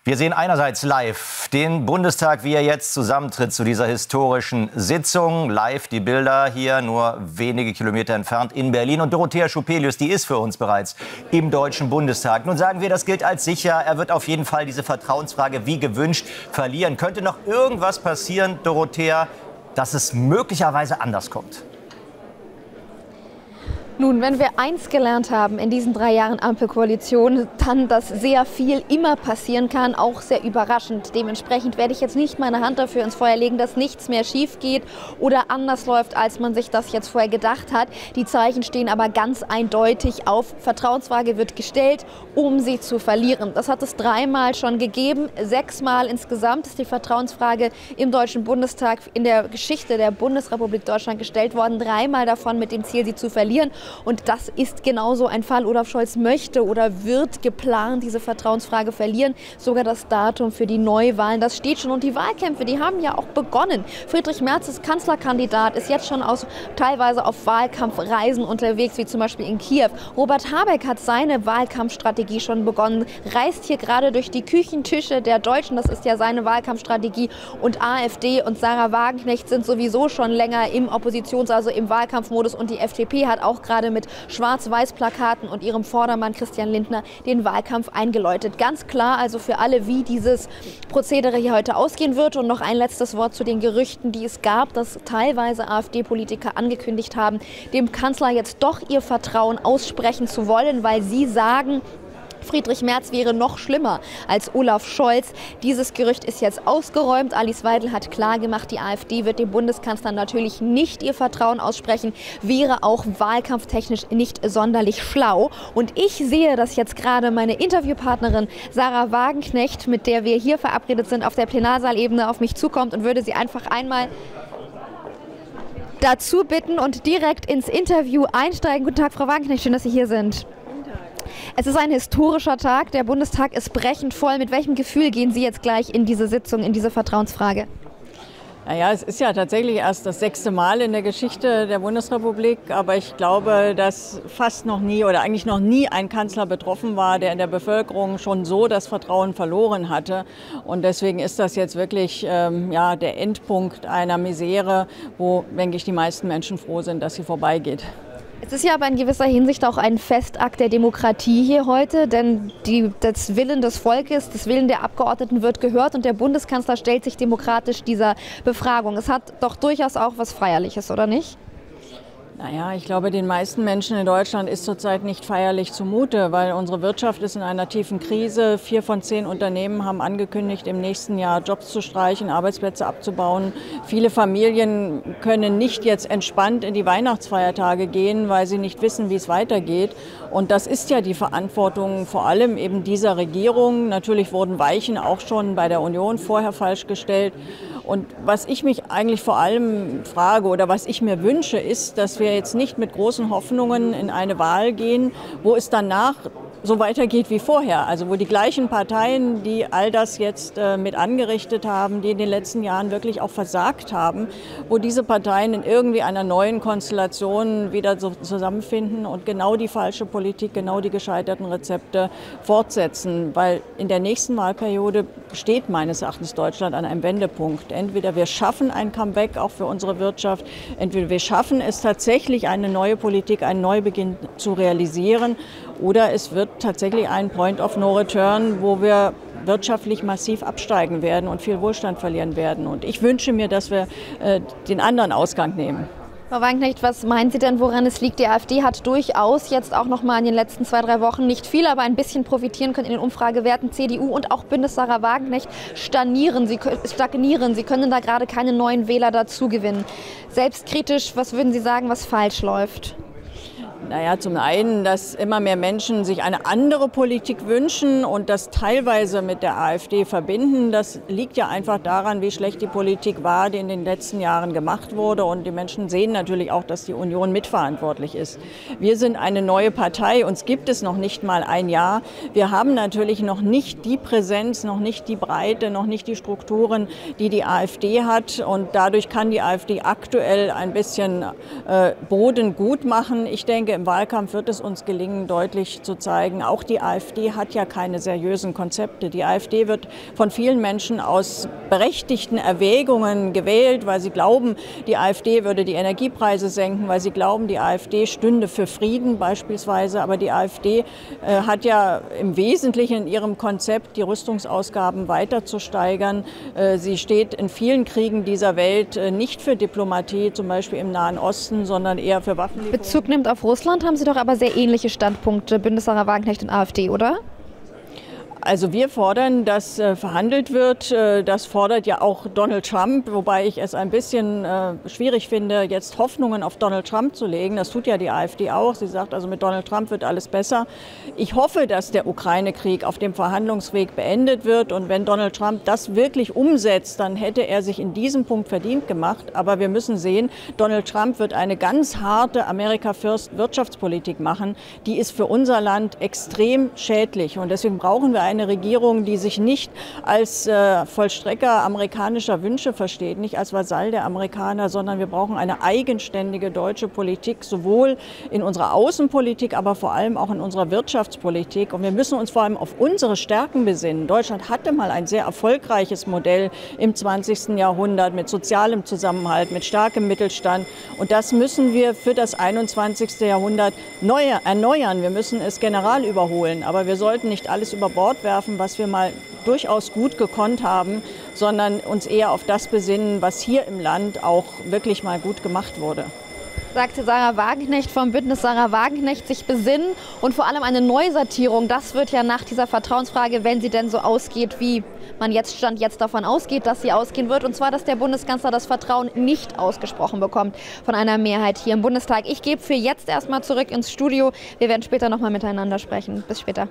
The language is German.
Wir sehen einerseits live den Bundestag, wie er jetzt zusammentritt zu dieser historischen Sitzung. Live die Bilder hier nur wenige Kilometer entfernt in Berlin. Und Dorothea Schupelius, die ist für uns bereits im Deutschen Bundestag. Nun sagen wir, das gilt als sicher. Er wird auf jeden Fall diese Vertrauensfrage wie gewünscht verlieren. Könnte noch irgendwas passieren, Dorothea, dass es möglicherweise anders kommt? Nun, wenn wir eins gelernt haben in diesen 3 Jahren Ampelkoalition, dann, dass sehr viel immer passieren kann, auch sehr überraschend. Dementsprechend werde ich jetzt nicht meine Hand dafür ins Feuer legen, dass nichts mehr schief geht oder anders läuft, als man sich das jetzt vorher gedacht hat. Die Zeichen stehen aber ganz eindeutig auf. Vertrauensfrage wird gestellt, um sie zu verlieren. Das hat es 3-mal schon gegeben. 6-mal insgesamt ist die Vertrauensfrage im Deutschen Bundestag in der Geschichte der Bundesrepublik Deutschland gestellt worden. 3-mal davon mit dem Ziel, sie zu verlieren. Und das ist genauso ein Fall. Olaf Scholz möchte oder wird geplant diese Vertrauensfrage verlieren. Sogar das Datum für die Neuwahlen, das steht schon. Und die Wahlkämpfe, die haben ja auch begonnen. Friedrich Merz ist Kanzlerkandidat, ist jetzt schon teilweise auf Wahlkampfreisen unterwegs, wie zum Beispiel in Kiew. Robert Habeck hat seine Wahlkampfstrategie schon begonnen, reist hier gerade durch die Küchentische der Deutschen. Das ist ja seine Wahlkampfstrategie. Und AfD und Sarah Wagenknecht sind sowieso schon länger im also im Wahlkampfmodus. Und die FDP hat auch gerade mit Schwarz-Weiß-Plakaten und ihrem Vordermann Christian Lindner den Wahlkampf eingeläutet. Ganz klar also für alle, wie dieses Prozedere hier heute ausgehen wird. Und noch ein letztes Wort zu den Gerüchten, die es gab, dass teilweise AfD-Politiker angekündigt haben, dem Kanzler jetzt doch ihr Vertrauen aussprechen zu wollen, weil sie sagen, Friedrich Merz wäre noch schlimmer als Olaf Scholz. Dieses Gerücht ist jetzt ausgeräumt. Alice Weidel hat klargemacht, die AfD wird dem Bundeskanzler natürlich nicht ihr Vertrauen aussprechen, wäre auch wahlkampftechnisch nicht sonderlich schlau. Und ich sehe, dass jetzt gerade meine Interviewpartnerin Sarah Wagenknecht, mit der wir hier verabredet sind, auf der Plenarsaalebene auf mich zukommt und würde sie einfach einmal dazu bitten und direkt ins Interview einsteigen. Guten Tag, Frau Wagenknecht, schön, dass Sie hier sind. Es ist ein historischer Tag, der Bundestag ist brechend voll. Mit welchem Gefühl gehen Sie jetzt gleich in diese Sitzung, in diese Vertrauensfrage? Naja, es ist ja tatsächlich erst das 6. Mal in der Geschichte der Bundesrepublik, aber ich glaube, dass fast noch nie oder eigentlich noch nie ein Kanzler betroffen war, der in der Bevölkerung schon so das Vertrauen verloren hatte. Und deswegen ist das jetzt wirklich der Endpunkt einer Misere, wo, denke ich, die meisten Menschen froh sind, dass sie vorbeigeht. Es ist ja aber in gewisser Hinsicht auch ein Festakt der Demokratie hier heute, denn das Willen des Volkes, das Willen der Abgeordneten wird gehört und der Bundeskanzler stellt sich demokratisch dieser Befragung. Es hat doch durchaus auch was Feierliches, oder nicht? Naja, ich glaube, den meisten Menschen in Deutschland ist zurzeit nicht feierlich zumute, weil unsere Wirtschaft ist in einer tiefen Krise. 4 von 10 Unternehmen haben angekündigt, im nächsten Jahr Jobs zu streichen, Arbeitsplätze abzubauen. Viele Familien können nicht jetzt entspannt in die Weihnachtsfeiertage gehen, weil sie nicht wissen, wie es weitergeht. Und das ist ja die Verantwortung vor allem eben dieser Regierung. Natürlich wurden Weichen auch schon bei der Union vorher falsch gestellt. Und was ich mich eigentlich vor allem frage oder was ich mir wünsche, ist, dass wir jetzt nicht mit großen Hoffnungen in eine Wahl gehen, wo es danach so weitergeht wie vorher. Also wo die gleichen Parteien, die all das jetzt mit angerichtet haben, die in den letzten Jahren wirklich auch versagt haben, wo diese Parteien in irgendwie einer neuen Konstellation wieder so zusammenfinden und genau die falsche Politik, genau die gescheiterten Rezepte fortsetzen. Weil in der nächsten Wahlperiode steht meines Erachtens Deutschland an einem Wendepunkt. Entweder wir schaffen ein Comeback auch für unsere Wirtschaft, entweder wir schaffen es tatsächlich, eine neue Politik, einen Neubeginn zu realisieren, oder es wird tatsächlich ein Point of No Return, wo wir wirtschaftlich massiv absteigen werden und viel Wohlstand verlieren werden. Und ich wünsche mir, dass wir den anderen Ausgang nehmen. Frau Wagenknecht, was meinen Sie denn, woran es liegt? Die AfD hat durchaus jetzt auch noch mal in den letzten 2-3 Wochen nicht viel, aber ein bisschen profitieren können in den Umfragewerten. CDU und auch Bündnis Sarah Wagenknecht stagnieren. Sie können da gerade keine neuen Wähler dazu gewinnen. Selbstkritisch, was würden Sie sagen, was falsch läuft? Naja, zum einen, dass immer mehr Menschen sich eine andere Politik wünschen und das teilweise mit der AfD verbinden. Das liegt ja einfach daran, wie schlecht die Politik war, die in den letzten Jahren gemacht wurde. Und die Menschen sehen natürlich auch, dass die Union mitverantwortlich ist. Wir sind eine neue Partei, uns gibt es noch nicht mal ein Jahr. Wir haben natürlich noch nicht die Präsenz, noch nicht die Breite, noch nicht die Strukturen, die die AfD hat. Und dadurch kann die AfD aktuell ein bisschen Boden gut machen. Ich denke, denke, im Wahlkampf wird es uns gelingen, deutlich zu zeigen, auch die AfD hat ja keine seriösen Konzepte. Die AfD wird von vielen Menschen aus berechtigten Erwägungen gewählt, weil sie glauben, die AfD würde die Energiepreise senken, weil sie glauben, die AfD stünde für Frieden beispielsweise. Aber die AfD hat ja im Wesentlichen in ihrem Konzept, die Rüstungsausgaben weiter zu steigern. Sie steht in vielen Kriegen dieser Welt nicht für Diplomatie, zum Beispiel im Nahen Osten, sondern eher für Waffenlieferungen. Bezug nimmt auf Russland, haben Sie doch aber sehr ähnliche Standpunkte, Bündnis Sarah Wagenknecht und AfD, oder? Also wir fordern, dass verhandelt wird. Das fordert ja auch Donald Trump, wobei ich es ein bisschen schwierig finde, jetzt Hoffnungen auf Donald Trump zu legen. Das tut ja die AfD auch. Sie sagt also, mit Donald Trump wird alles besser. Ich hoffe, dass der Ukraine-Krieg auf dem Verhandlungsweg beendet wird. Und wenn Donald Trump das wirklich umsetzt, dann hätte er sich in diesem Punkt verdient gemacht. Aber wir müssen sehen, Donald Trump wird eine ganz harte America-First-Wirtschaftspolitik machen. Die ist für unser Land extrem schädlich. Und deswegen brauchen wir eine Regierung, die sich nicht als Vollstrecker amerikanischer Wünsche versteht, nicht als Vasall der Amerikaner, sondern wir brauchen eine eigenständige deutsche Politik, sowohl in unserer Außenpolitik, aber vor allem auch in unserer Wirtschaftspolitik. Und wir müssen uns vor allem auf unsere Stärken besinnen. Deutschland hatte mal ein sehr erfolgreiches Modell im 20. Jahrhundert mit sozialem Zusammenhalt, mit starkem Mittelstand. Und das müssen wir für das 21. Jahrhundert erneuern. Wir müssen es general überholen. Aber wir sollten nicht alles über Bord werfen, was wir mal durchaus gut gekonnt haben, sondern uns eher auf das besinnen, was hier im Land auch wirklich mal gut gemacht wurde. Sagte Sarah Wagenknecht vom Bündnis Sarah Wagenknecht, sich besinnen und vor allem eine Neusortierung. Das wird ja nach dieser Vertrauensfrage, wenn sie denn so ausgeht, wie man jetzt davon ausgeht, dass sie ausgehen wird. Und zwar, dass der Bundeskanzler das Vertrauen nicht ausgesprochen bekommt von einer Mehrheit hier im Bundestag. Ich gebe für jetzt erstmal zurück ins Studio. Wir werden später nochmal miteinander sprechen. Bis später.